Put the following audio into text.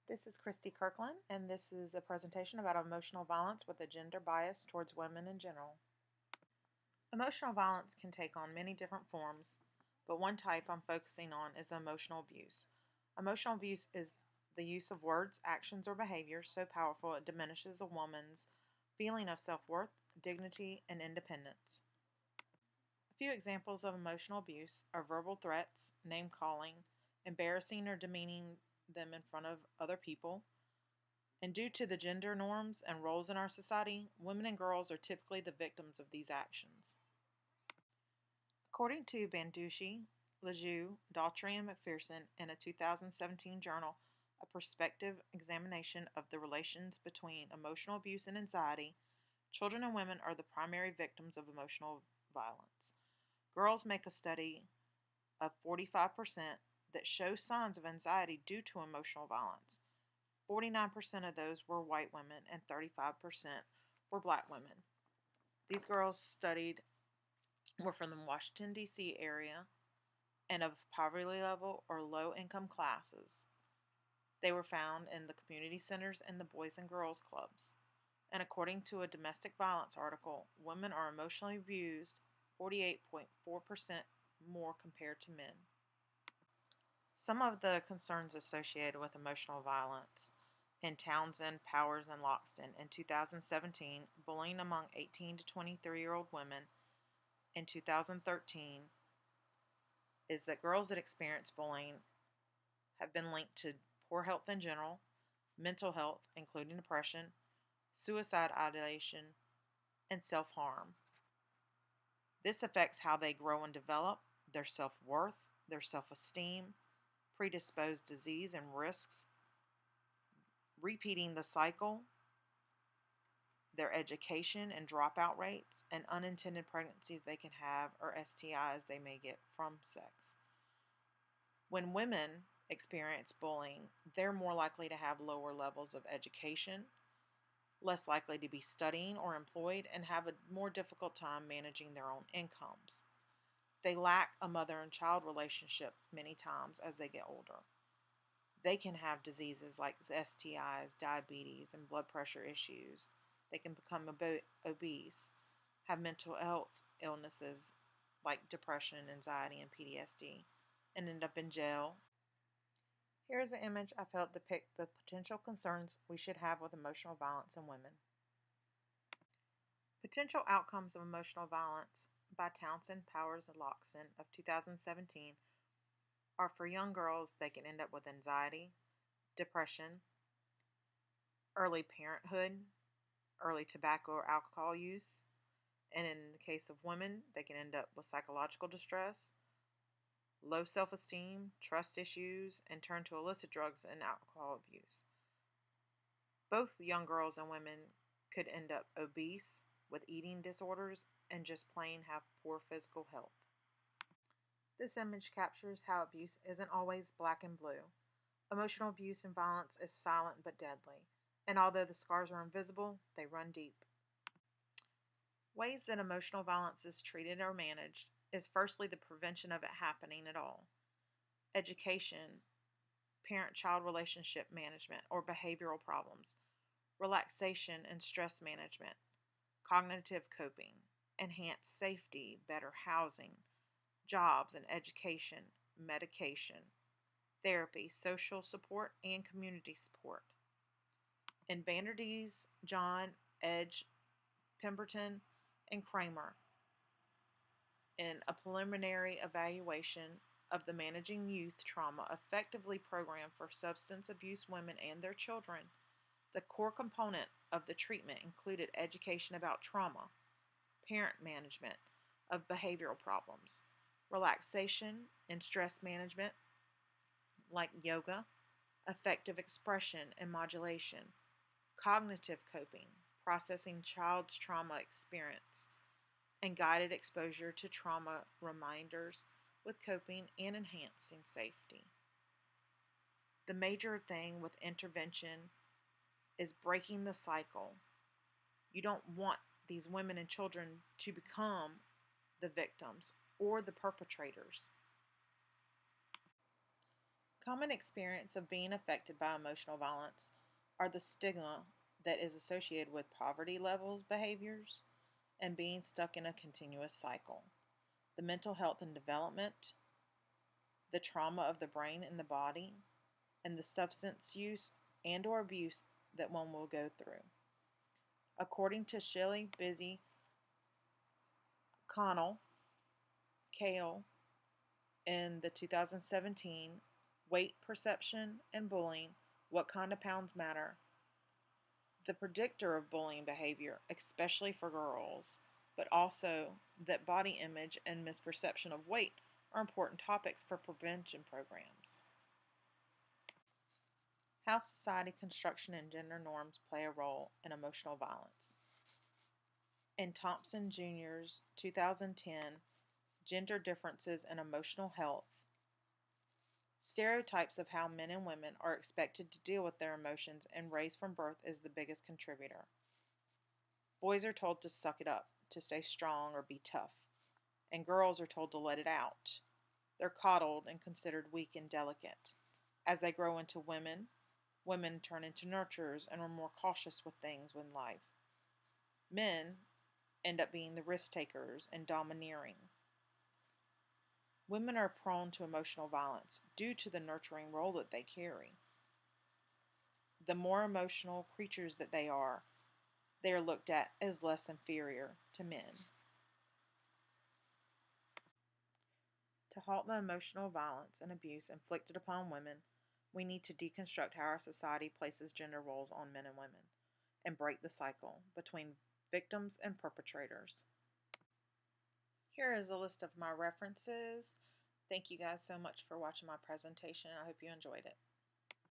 This is Christy Kirkland, and this is a presentation about emotional violence with a gender bias towards women in general. Emotional violence can take on many different forms, but one type I'm focusing on is emotional abuse. Emotional abuse is the use of words, actions, or behaviors so powerful it diminishes a woman's feeling of self-worth, dignity, and independence. A few examples of emotional abuse are verbal threats, name-calling, embarrassing or demeaning them in front of other people. And due to the gender norms and roles in our society, women and girls are typically the victims of these actions. According to Banducci, Lejeune, Daughtry, and McPherson in a 2017 journal, A Prospective Examination of the Relations Between Emotional Abuse and Anxiety, children and women are the primary victims of emotional violence. Girls make a study of 45% that shows signs of anxiety due to emotional violence. 49% of those were white women and 35% were black women. These girls studied were from the Washington, D.C. area and of poverty level or low income classes. They were found in the community centers and the Boys and Girls Clubs. And according to a domestic violence article, women are emotionally abused 48.4% more compared to men. Some of the concerns associated with emotional violence in Townsend, Powers, and Loxton in 2017, bullying among 18 to 23-year-old women in 2013, is that girls that experience bullying have been linked to poor health in general, mental health, including depression, suicide ideation, and self-harm. This affects how they grow and develop, their self-worth, their self-esteem, predisposed disease and risks, repeating the cycle, their education and dropout rates, and unintended pregnancies they can have or STIs they may get from sex. When women experience bullying, they're more likely to have lower levels of education, less likely to be studying or employed, and have a more difficult time managing their own incomes. They lack a mother and child relationship many times as they get older. They can have diseases like STIs, diabetes, and blood pressure issues. They can become obese, have mental health illnesses like depression, anxiety, and PTSD, and end up in jail. Here's an image I felt depict the potential concerns we should have with emotional violence in women. Potential outcomes of emotional violence by Townsend, Powers, and Loxton of 2017 are for young girls they can end up with anxiety, depression, early parenthood, early tobacco or alcohol use, and in the case of women, they can end up with psychological distress, low self-esteem, trust issues, and turn to illicit drugs and alcohol abuse. Both young girls and women could end up obese with eating disorders and just plain have poor physical health. This image captures how abuse isn't always black and blue. Emotional abuse and violence is silent but deadly, and although the scars are invisible, they run deep. Ways that emotional violence is treated or managed is firstly the prevention of it happening at all. Education, parent-child relationship management or behavioral problems, relaxation and stress management, cognitive coping, enhanced safety, better housing, jobs and education, medication, therapy, social support, and community support. In Vanderdees, John, Edge, Pemberton, and Kramer, in a preliminary evaluation of the Managing Youth Trauma Effectively program for substance abuse women and their children, the core component of the treatment included education about trauma, parent management of behavioral problems, relaxation and stress management like yoga, effective expression and modulation, cognitive coping, processing child's trauma experience, and guided exposure to trauma reminders with coping and enhancing safety. The major thing with intervention is breaking the cycle. You don't want these women and children to become the victims or the perpetrators. Common experience of being affected by emotional violence are the stigma that is associated with poverty levels behaviors and being stuck in a continuous cycle, the mental health and development, the trauma of the brain and the body, and the substance use and or abuse that one will go through. According to Shelley Busy Connell Kale in the 2017 Weight Perception and Bullying, What Kind of Pounds Matter, the predictor of bullying behavior, especially for girls, but also that body image and misperception of weight are important topics for prevention programs. How society construction and gender norms play a role in emotional violence. In Thompson Jr.'s 2010 Gender Differences in Emotional Health, stereotypes of how men and women are expected to deal with their emotions and raised from birth is the biggest contributor. Boys are told to suck it up, to stay strong or be tough, and girls are told to let it out. They're coddled and considered weak and delicate. As they grow into women, women turn into nurturers and are more cautious with things in life. Men end up being the risk takers and domineering. Women are prone to emotional violence due to the nurturing role that they carry. The more emotional creatures that they are looked at as less inferior to men. To halt the emotional violence and abuse inflicted upon women, we need to deconstruct how our society places gender roles on men and women and break the cycle between victims and perpetrators. Here is a list of my references. Thank you guys so much for watching my presentation. I hope you enjoyed it.